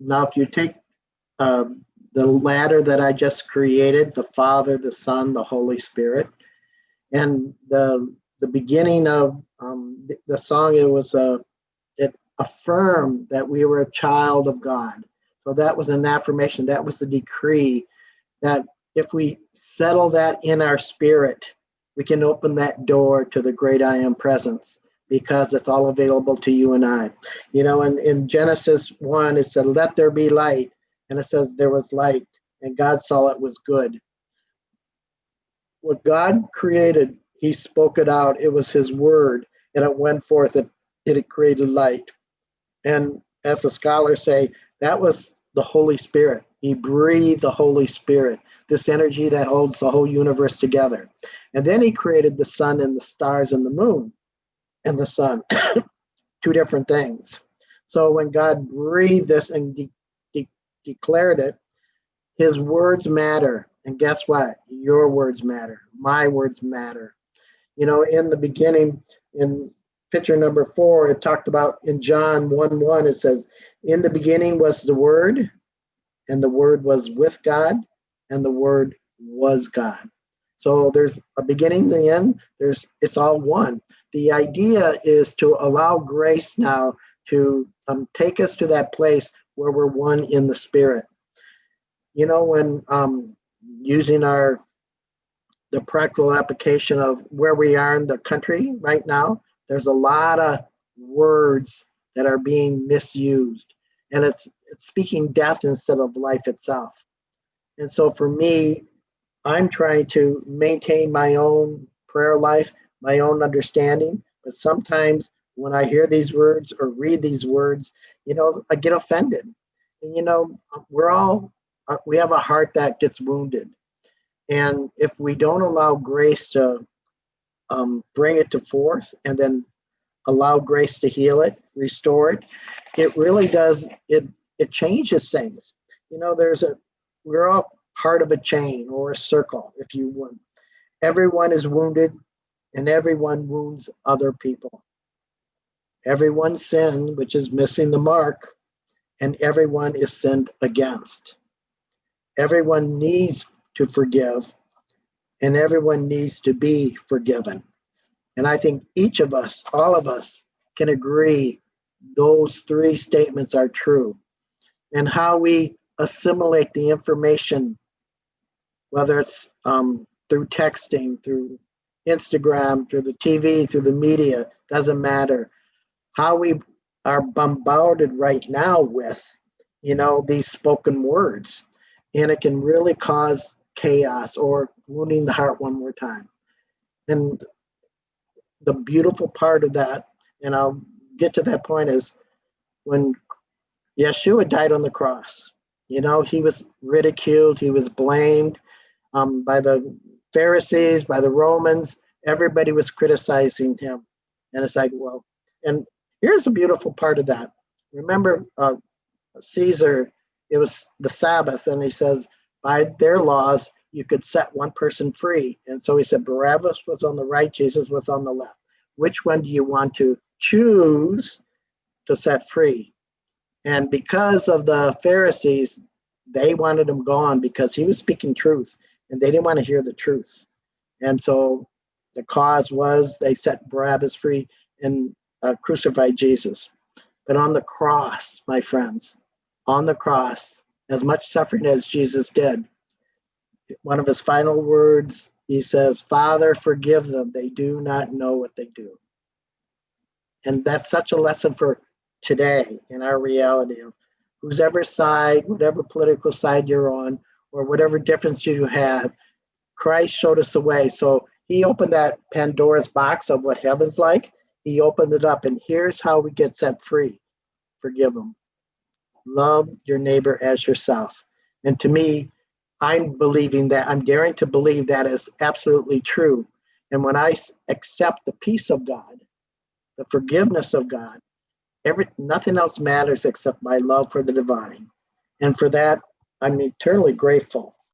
Now, if you take the ladder that I just created, the Father, the Son, the Holy Spirit, and the beginning of the song, it affirmed that we were a child of God. So that was an affirmation. That was the decree that if we settle that in our spirit, we can open that door to the great I am presence, because it's all available to you and I. In Genesis 1, it said, let there be light. And it says there was light, and God saw it was good. What God created, he spoke it out. It was his word, and it went forth, and it created light. And as the scholars say, that was the Holy Spirit. He breathed the Holy Spirit, this energy that holds the whole universe together. And then he created the sun and the stars and the moon and the sun, two different things. So when God breathed this and declared it, his words matter. And guess what? Your words matter. My words matter. In the beginning, in picture number 4, it talked about in John 1:1, it says, in the beginning was the Word, and the Word was with God, and the Word was God. So there's a beginning, the end. It's all one. The idea is to allow grace now to take us to that place where we're one in the Spirit. When using the practical application of where we are in the country right now, there's a lot of words that are being misused, and it's speaking death instead of life itself. And so for me, I'm trying to maintain my own prayer life, my own understanding. But sometimes when I hear these words or read these words, I get offended. And we have a heart that gets wounded. And if we don't allow grace to bring it to forth, and then allow grace to heal it, restore it, it really does, it changes things. We're all part of a chain or a circle, if you would. Everyone is wounded, and everyone wounds other people. Everyone sinned, which is missing the mark, and everyone is sinned against. Everyone needs to forgive, and everyone needs to be forgiven. And I think each of us, all of us, can agree those 3 statements are true. And how we assimilate the information, whether it's through texting, through Instagram, through the TV, through the media, doesn't matter. How we are bombarded right now with, these spoken words. And it can really cause chaos or wounding the heart one more time. And the beautiful part of that, and I'll get to that point, is when Yeshua died on the cross. He was ridiculed, he was blamed by the Pharisees, by the Romans. Everybody was criticizing him. And it's like, well, and here's the beautiful part of that. Remember, Caesar, it was the Sabbath, and he says, by their laws, you could set one person free. And so he said, Barabbas was on the right, Jesus was on the left. Which one do you want to choose to set free? And because of the Pharisees, they wanted him gone because he was speaking truth, and they didn't want to hear the truth. And so the cause was they set Barabbas free and crucified Jesus. But on the cross, my friends, on the cross, as much suffering as Jesus did, one of his final words, he says, Father, forgive them. They do not know what they do. And that's such a lesson for today in our reality of whoever side, whatever political side you're on, or whatever difference you have, Christ showed us the way. So he opened that Pandora's box of what heaven's like. He opened it up, and here's how we get set free. Forgive them. Love your neighbor as yourself. And to me, I'm believing that, I'm daring to believe that is absolutely true. And when I accept the peace of God, the forgiveness of God, nothing else matters except my love for the divine. And for that, I'm eternally grateful.